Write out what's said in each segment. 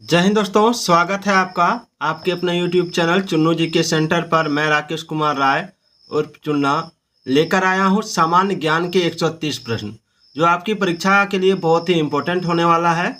जय हिंद दोस्तों, स्वागत है आपका आपके अपने YouTube चैनल चुन्नू जी के सेंटर पर। मैं राकेश कुमार राय उर्फ चुन्ना लेकर आया हूं सामान्य ज्ञान के 130 प्रश्न, जो आपकी परीक्षा के लिए बहुत ही इम्पोर्टेंट होने वाला है।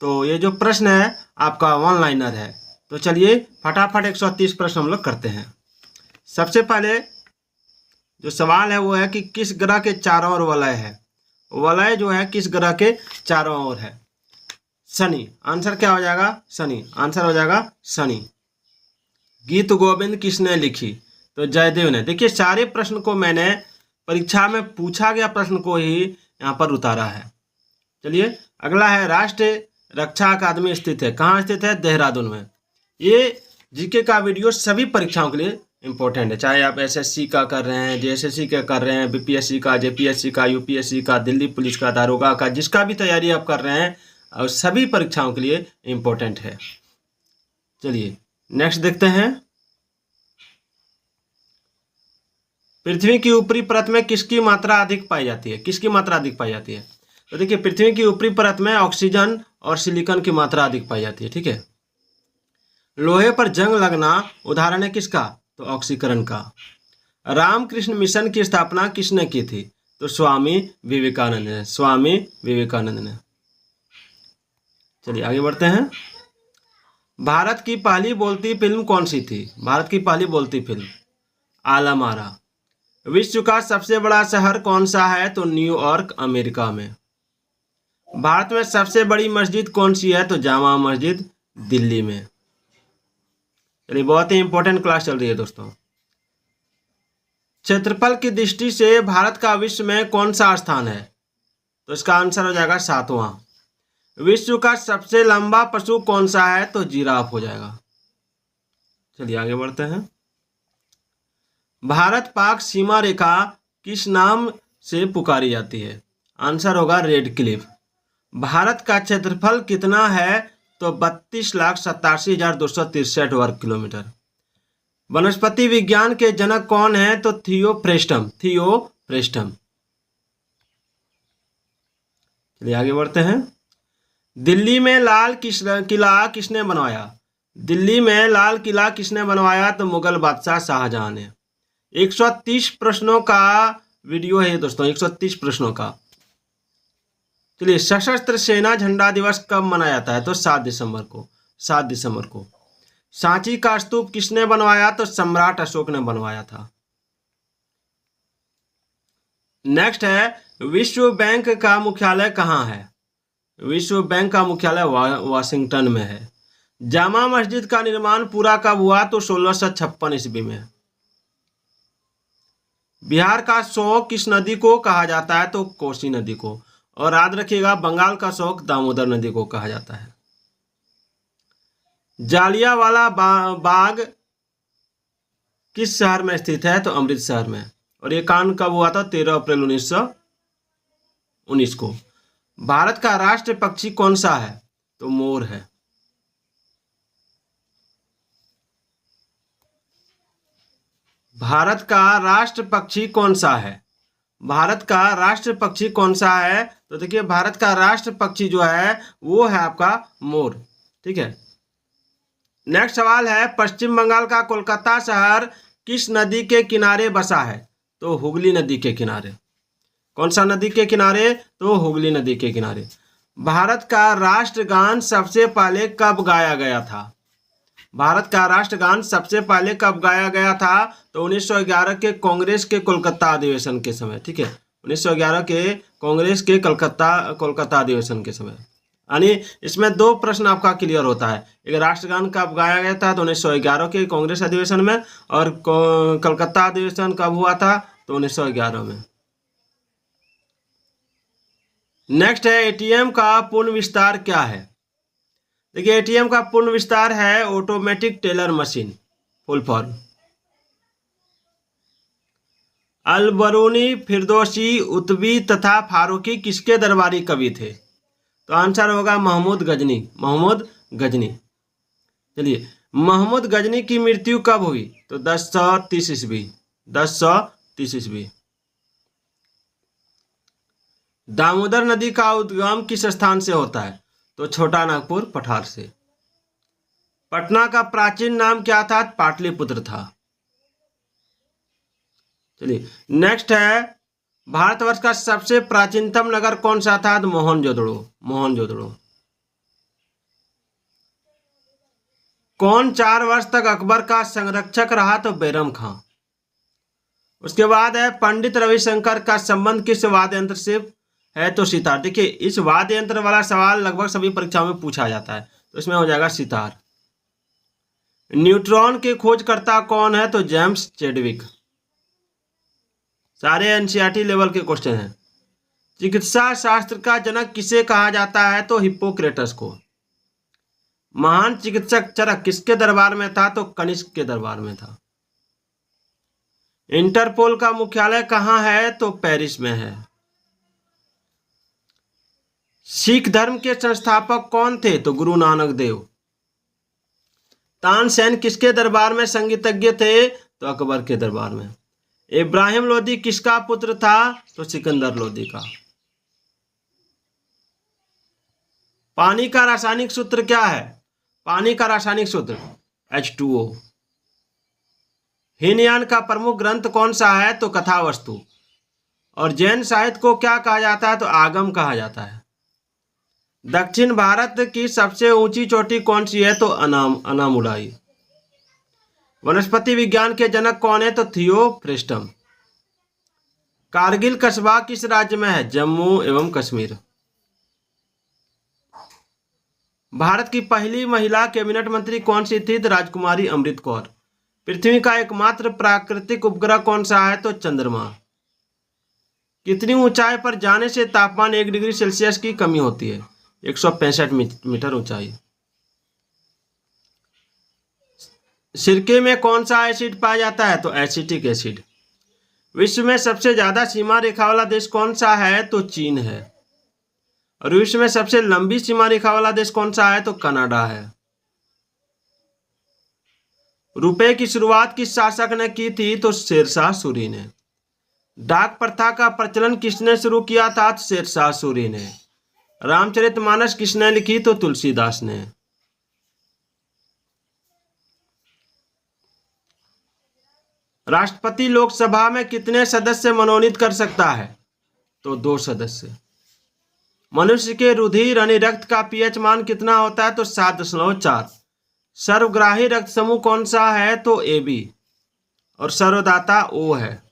तो ये जो प्रश्न है आपका वन लाइनर है। तो चलिए फटाफट 130 प्रश्न हम लोग करते हैं। सबसे पहले जो सवाल है वो है कि किस ग्रह के चारों ओर वलय है। वलय जो है किस ग्रह के चारों ओर है? शनि। आंसर क्या हो जाएगा? शनि। आंसर हो जाएगा शनि। गीत गोविंद किसने लिखी? तो जयदेव ने। देखिए, सारे प्रश्न को मैंने परीक्षा में पूछा गया प्रश्न को ही यहाँ पर उतारा है। चलिए अगला है, राष्ट्रीय रक्षा अकादमी स्थित है। कहाँ स्थित है? देहरादून में। ये जीके का वीडियो सभी परीक्षाओं के लिए इम्पोर्टेंट है, चाहे आप एसएससी का कर रहे हैं, जेएसएससी का कर रहे हैं, बीपीएससी का, जेपीएससी का, यूपीएससी का, दिल्ली पुलिस का, दारोगा का, जिसका भी तैयारी आप कर रहे हैं और सभी परीक्षाओं के लिए इम्पोर्टेंट है। चलिए नेक्स्ट देखते हैं। पृथ्वी की ऊपरी परत में किसकी मात्रा अधिक पाई जाती है? किसकी मात्रा अधिक पाई जाती है? तो देखिए, पृथ्वी की ऊपरी परत में ऑक्सीजन और सिलिकॉन की मात्रा अधिक पाई जाती है। ठीक है। लोहे पर जंग लगना उदाहरण है किसका? तो ऑक्सीकरण का। रामकृष्ण मिशन की स्थापना किसने की थी? तो स्वामी विवेकानंद ने। स्वामी विवेकानंद ने। चलिए आगे बढ़ते हैं। भारत की पहली बोलती फिल्म कौन सी थी? भारत की पहली बोलती फिल्म आलम आरा। विश्व का सबसे बड़ा शहर कौन सा है? तो न्यूयॉर्क, अमेरिका में। भारत में सबसे बड़ी मस्जिद कौन सी है? तो जामा मस्जिद, दिल्ली में। चलिए, बहुत ही इंपॉर्टेंट क्लास चल रही है दोस्तों। क्षेत्रफल की दृष्टि से भारत का विश्व में कौन सा स्थान है? तो इसका आंसर हो जाएगा 7वां। विश्व का सबसे लंबा पशु कौन सा है? तो जिराफ हो जाएगा। चलिए आगे बढ़ते हैं। भारत पाक सीमा रेखा किस नाम से पुकारी जाती है? आंसर होगा रेड क्लिफ। भारत का क्षेत्रफल कितना है? तो 32,87,263 वर्ग किलोमीटर। वनस्पति विज्ञान के जनक कौन है? तो थियोफ्रेस्टम। थियोफ्रेस्टम। चलिए आगे बढ़ते हैं। दिल्ली में लाल किला किसने बनवाया? दिल्ली में लाल किला किसने बनवाया? तो मुगल बादशाह शाहजहां ने। 130 प्रश्नों का वीडियो है दोस्तों, 130 प्रश्नों का। चलिए, सशस्त्र सेना झंडा दिवस कब मनाया जाता है? तो 7 दिसंबर को। 7 दिसंबर को। सांची का स्तूप किसने बनवाया? तो सम्राट अशोक ने बनवाया था। नेक्स्ट है, विश्व बैंक का मुख्यालय कहाँ है? विश्व बैंक का मुख्यालय वाशिंगटन में है। जामा मस्जिद का निर्माण पूरा कब हुआ? तो 1656 ईस्वी में। बिहार का शोक किस नदी को कहा जाता है? तो कोसी नदी को। और याद रखिएगा, बंगाल का शोक दामोदर नदी को कहा जाता है। जालियांवाला बाग किस शहर में स्थित है? तो अमृतसर में। और ये कांड कब हुआ था? 13 अप्रैल 1919 को। भारत का राष्ट्रीय पक्षी कौन सा है? तो मोर है। भारत का राष्ट्र पक्षी कौन सा है? भारत का राष्ट्र पक्षी कौन सा है? तो देखिए, भारत का राष्ट्र पक्षी जो है वो है आपका मोर। ठीक है। नेक्स्ट सवाल है, पश्चिम बंगाल का कोलकाता शहर किस नदी के किनारे बसा है? तो हुगली नदी के किनारे। कौन सा नदी के किनारे? तो हुगली नदी के किनारे। भारत का राष्ट्रगान सबसे पहले कब गाया गया था? भारत का राष्ट्रगान सबसे पहले कब गाया गया था? तो 1911 के कांग्रेस के कोलकाता अधिवेशन के समय। ठीक है, 1911 के कांग्रेस के कोलकाता अधिवेशन के समय। यानी इसमें 2 प्रश्न आपका क्लियर होता है। एक, राष्ट्रगान कब गाया गया था? तो 1911 के कांग्रेस अधिवेशन में। और कलकत्ता अधिवेशन कब हुआ था? तो 1911 में। नेक्स्ट है, एटीएम का पूर्ण विस्तार क्या है? देखिए, एटीएम का पूर्ण विस्तार है automatic teller machine, full form. Al-Biruni, Firdausi, Utbi तथा फारूकी किसके दरबारी कवि थे? तो आंसर होगा महमूद गजनी। महमूद गजनी। चलिए, महमूद गजनी की मृत्यु कब हुई? तो 1030 ईस्वी। 1030 ईस्वी। दामोदर नदी का उद्गम किस स्थान से होता है? तो छोटा नागपुर पठार से। पटना का प्राचीन नाम क्या था? पाटलिपुत्र था। चलिए नेक्स्ट है, भारतवर्ष का सबसे प्राचीनतम नगर कौन सा था? तो मोहनजोदड़ो। मोहनजोदड़ो। कौन 4 वर्ष तक अकबर का संरक्षक रहा? तो बैरम खां। उसके बाद है, पंडित रविशंकर का संबंध किस वाद्य यंत्र से है? तो सितार। देखिए इस वाद्य यंत्र वाला सवाल लगभग सभी परीक्षाओं में पूछा जाता है, तो इसमें हो जाएगा सितार। न्यूट्रॉन के खोजकर्ता कौन है? तो जेम्स चैडविक। सारे एनसीईआरटी लेवल के क्वेश्चन हैं। चिकित्सा शास्त्र का जनक किसे कहा जाता है? तो हिप्पोक्रेटस को। महान चिकित्सक चरक किसके दरबार में था? तो कनिष्क के दरबार में था। इंटरपोल का मुख्यालय कहाँ है? तो पेरिस में है। सिख धर्म के संस्थापक कौन थे? तो गुरु नानक देव। तानसेन किसके दरबार में संगीतज्ञ थे? तो अकबर के दरबार में। इब्राहिम लोदी किसका पुत्र था? तो सिकंदर लोदी का। पानी का रासायनिक सूत्र क्या है? पानी का रासायनिक सूत्र H2O। हीनयान का प्रमुख ग्रंथ कौन सा है? तो कथावस्तु। और जैन साहित्य को क्या कहा जाता है? तो आगम कहा जाता है। दक्षिण भारत की सबसे ऊंची चोटी कौन सी है? तो अनामुलाई। वनस्पति विज्ञान के जनक कौन है? तो थियोफ्रेस्टम। कारगिल कस्बा किस राज्य में है? जम्मू एवं कश्मीर। भारत की पहली महिला कैबिनेट मंत्री कौन सी थी? तो राजकुमारी अमृत कौर। पृथ्वी का एकमात्र प्राकृतिक उपग्रह कौन सा है? तो चंद्रमा। कितनी ऊंचाई पर जाने से तापमान 1 डिग्री सेल्सियस की कमी होती है? 165 मीटर ऊंचाई। सिरके में कौन सा एसिड पाया जाता है? तो एसिटिक एसिड। विश्व में सबसे ज्यादा सीमा रेखा वाला देश कौन सा है? तो चीन है। और विश्व में सबसे लंबी सीमा रेखा वाला देश कौन सा है? तो कनाडा है। रुपए की शुरुआत किस शासक ने की थी? तो शेरशाह सूरी ने। डाक प्रथा का प्रचलन किसने शुरू किया था? तो शेरशाह सूरी ने। रामचरितमानस किसने लिखी? तो तुलसीदास ने। राष्ट्रपति लोकसभा में कितने सदस्य मनोनीत कर सकता है? तो 2 सदस्य। मनुष्य के रुधिर यानी रक्त का पीएच मान कितना होता है? तो 7.4। सर्वग्राही रक्त समूह कौन सा है? तो AB। और सर्वदाता O है।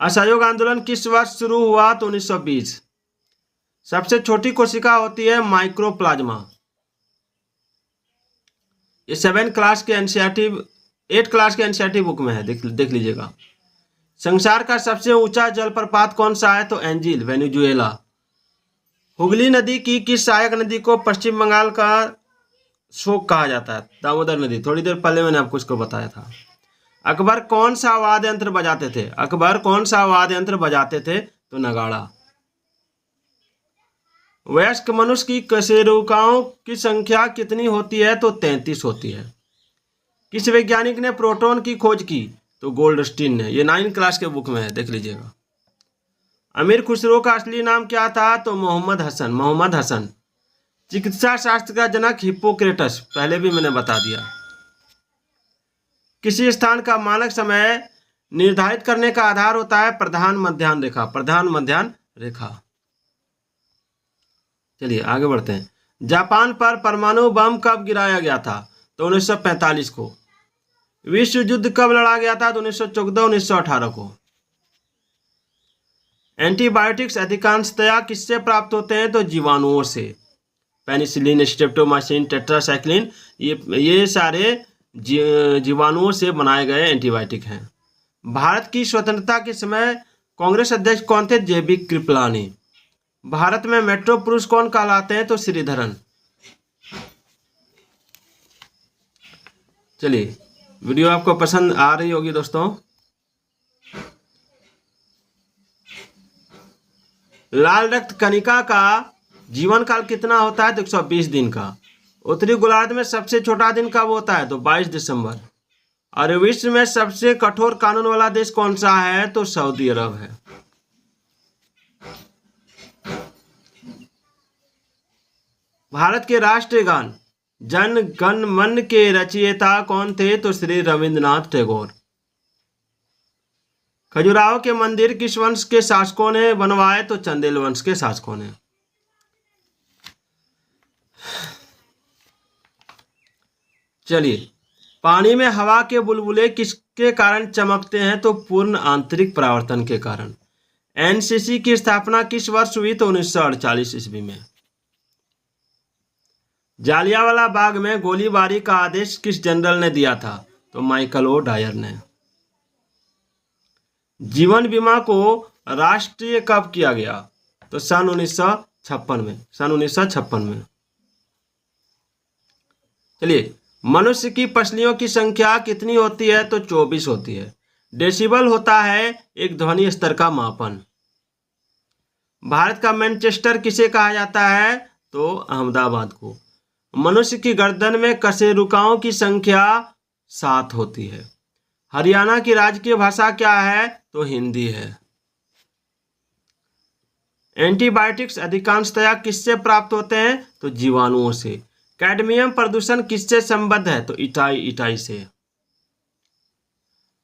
असहयोग आंदोलन किस वर्ष शुरू हुआ? तो 1920। सबसे छोटी कोशिका होती है माइक्रोप्लाज्मा। ये 8 क्लास के एनसीईआरटी बुक में है, देख लीजिएगा। संसार का सबसे ऊंचा जलप्रपात कौन सा है? तो एंजिल, वेनेजुएला। हुगली नदी की किस सहायक नदी को पश्चिम बंगाल का शोक कहा जाता है? दामोदर नदी। थोड़ी देर पहले मैंने आपको इसको बताया था। अकबर कौन सा वाद्य यंत्र बजाते थे? अकबर कौन सा वाद्य यंत्र बजाते थे? तो नगाड़ा। वयस्क मनुष्य की कशेरुकाओं की संख्या कितनी होती है? तो 33 होती है। किस वैज्ञानिक ने प्रोटॉन की खोज की? तो गोल्डस्टीन ने। ये 9 क्लास के बुक में है, देख लीजिएगा। अमीर खुसरो का असली नाम क्या था? तो मोहम्मद हसन। चिकित्सा शास्त्र का जनक हिप्पोक्रेटस, पहले भी मैंने बता दिया। किसी स्थान का मानक समय निर्धारित करने का आधार होता है प्रधान मध्याह्न रेखा। चलिए आगे बढ़ते हैं। जापान पर परमाणु बम कब गिराया गया था? तो 1945 को। विश्व युद्ध कब लड़ा गया था? तो 1914-1918 को। एंटीबायोटिक्स अधिकांशतया किससे प्राप्त होते हैं? तो जीवाणुओं से। पेनिसिलिन, स्ट्रेप्टोमाइसिन, टेट्रासाइक्लिन, ये सारे जीवाणुओं से बनाए गए एंटीबायोटिक हैं। भारत की स्वतंत्रता के समय कांग्रेस अध्यक्ष कौन थे? JB कृपलानी। भारत में मेट्रो पुरुष कौन कहलाते हैं? तो श्रीधरन। चलिए वीडियो आपको पसंद आ रही होगी दोस्तों। लाल रक्त कणिका का जीवन काल कितना होता है? तो 120 दिन का। उत्तरी गोलार्ध में सबसे छोटा दिन कब होता है? तो 22 दिसंबर। और विश्व में सबसे कठोर कानून वाला देश कौन सा है? तो सऊदी अरब है। भारत के राष्ट्रीय गान जन गण मन के रचयिता कौन थे? तो श्री रविंद्रनाथ टैगोर। खजुराहो के मंदिर किस वंश के शासकों ने बनवाए? तो चंदेल वंश के शासकों ने। चलिए, पानी में हवा के बुलबुले किसके कारण चमकते हैं? तो पूर्ण आंतरिक परावर्तन के कारण। एनसीसी की स्थापना किस वर्ष हुई? तो 1948 ईस्वी में। जालियांवाला बाग में गोलीबारी का आदेश किस जनरल ने दिया था? तो माइकल ओ डायर ने। जीवन बीमा को राष्ट्रीय कब किया गया? तो सन 1956 में। सन 1956 में। चलिए, मनुष्य की पसलियों की संख्या कितनी होती है? तो 24 होती है। डेसिबल होता है एक ध्वनि स्तर का मापन। भारत का मैनचेस्टर किसे कहा जाता है? तो अहमदाबाद को। मनुष्य की गर्दन में कशेरुकाओं की संख्या 7 होती है। हरियाणा की राजकीय भाषा क्या है? तो हिंदी है। एंटीबायोटिक्स अधिकांशतया किससे प्राप्त होते हैं? तो जीवाणुओं से। कैडमियम प्रदूषण किससे संबद्ध है? तो इटाई से।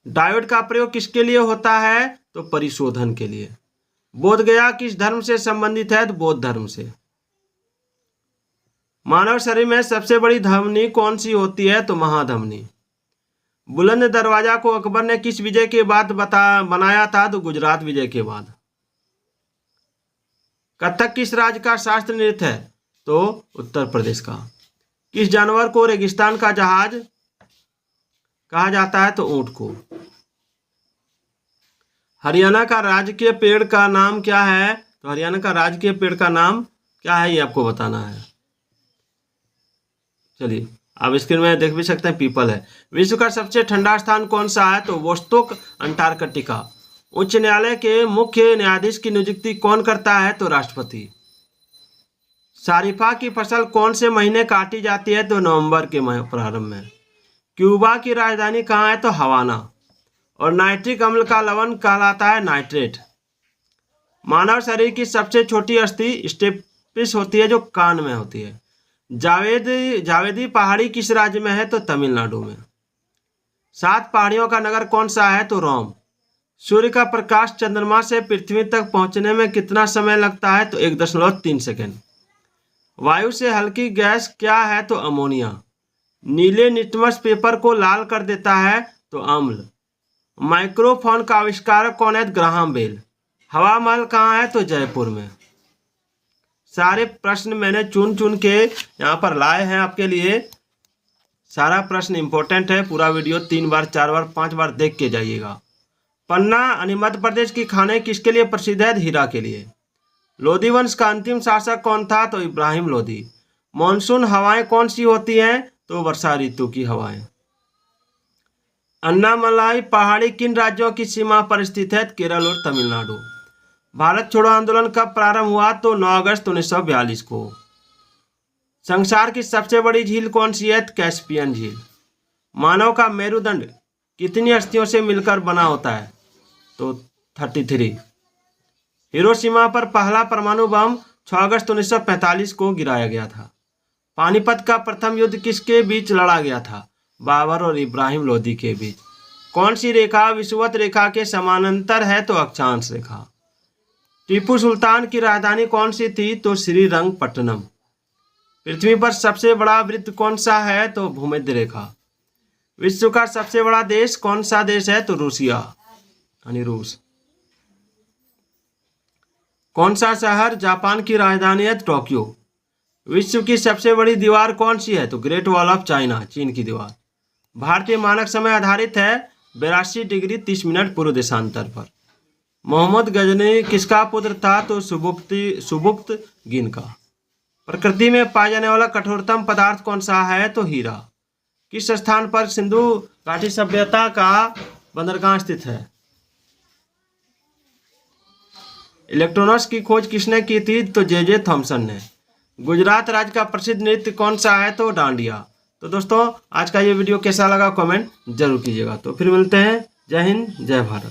डायोड का प्रयोग किसके लिए होता है? तो परिशोधन के लिए। बोध गया किस धर्म से संबंधित है? तो बौद्ध धर्म से। मानव शरीर में सबसे बड़ी धमनी कौन सी होती है? तो महाधमनी। बुलंद दरवाजा को अकबर ने किस विजय के बाद बनाया था? तो गुजरात विजय के बाद। कथक किस राज्य का शास्त्रीय नृत्य है? तो उत्तर प्रदेश का। किस जानवर को रेगिस्तान का जहाज कहा जाता है? तो ऊंट को। हरियाणा का राजकीय पेड़ का नाम क्या है? तो हरियाणा का राजकीय पेड़ का नाम क्या है, ये आपको बताना है। चलिए, आप स्क्रीन में देख भी सकते हैं, पीपल है। विश्व का सबसे ठंडा स्थान कौन सा है? तो वोस्तोक अंटार्कटिका। उच्च न्यायालय के मुख्य न्यायाधीश की नियुक्ति कौन करता है? तो राष्ट्रपति। सारिफा की फसल कौन से महीने काटी जाती है? तो नवंबर के प्रारंभ में। क्यूबा की राजधानी कहाँ है? तो हवाना। और नाइट्रिक अम्ल का लवण कहलाता है नाइट्रेट। मानव शरीर की सबसे छोटी अस्थि स्टेपिस होती है, जो कान में होती है। जावेदी पहाड़ी किस राज्य में है? तो तमिलनाडु में। 7 पहाड़ियों का नगर कौन सा है? तो रोम। सूर्य का प्रकाश चंद्रमा से पृथ्वी तक पहुंचने में कितना समय लगता है? तो 1.3 सेकेंड। वायु से हल्की गैस क्या है? तो अमोनिया। नीले लिटमस पेपर को लाल कर देता है? तो अम्ल। माइक्रोफोन का आविष्कारक कौन है? Graham Bell. हवा महल कहाँ है? तो जयपुर में। सारे प्रश्न मैंने चुन के यहाँ पर लाए हैं आपके लिए। सारा प्रश्न इंपॉर्टेंट है। पूरा वीडियो 3 बार 4 बार 5 बार देख के जाइएगा। पन्ना यानी मध्य प्रदेश की खाने किसके लिए प्रसिद्ध है? हीरा के लिए। लोधी वंश का अंतिम शासक कौन था? तो इब्राहिम लोधी। मानसून हवाएं कौन सी होती हैं? तो वर्षा ऋतु की हवाएं। अन्नामलाई पहाड़ी किन राज्यों की सीमा पर स्थित है? केरल और तमिलनाडु। भारत छोड़ो आंदोलन कब प्रारंभ हुआ? तो 9 अगस्त 1942 को। संसार की सबसे बड़ी झील कौन सी है? कैस्पियन झील। मानव का मेरुदंड कितनी अस्थियों से मिलकर बना होता है? तो 33। हिरोशिमा पर पहला परमाणु बम 6 अगस्त 1945 को गिराया गया था। पानीपत का प्रथम युद्ध किसके बीच लड़ा गया था? बाबर और इब्राहिम लोधी के बीच। कौन सी रेखा विषुवत रेखा के समानांतर है? तो अक्षांश रेखा। टीपू सुल्तान की राजधानी कौन सी थी? तो श्रीरंगपट्टनम। पृथ्वी पर सबसे बड़ा वृत्त कौन सा है? तो भूमध्य रेखा। विश्व का सबसे बड़ा देश कौन सा देश है? तो रूसिया यानी रूस। कौन सा शहर जापान की राजधानी है? टोक्यो। विश्व की सबसे बड़ी दीवार कौन सी है? तो ग्रेट वॉल ऑफ चाइना, चीन की दीवार। भारतीय मानक समय आधारित है 82 डिग्री 30 मिनट पूर्व देशांतर पर। मोहम्मद गजनी किसका पुत्र था? तो सुबुक्त गिन का। प्रकृति में पाया जाने वाला कठोरतम पदार्थ कौन सा है? तो हीरा। किस स्थान पर सिंधु घाटी सभ्यता का बंदरगाह स्थित है? इलेक्ट्रॉनस की खोज किसने की थी? तो जे थॉमसन ने। गुजरात राज्य का प्रसिद्ध नृत्य कौन सा है? तो डांडिया। तो दोस्तों, आज का ये वीडियो कैसा लगा कमेंट जरूर कीजिएगा। तो फिर मिलते हैं। जय हिंद, जय भारत।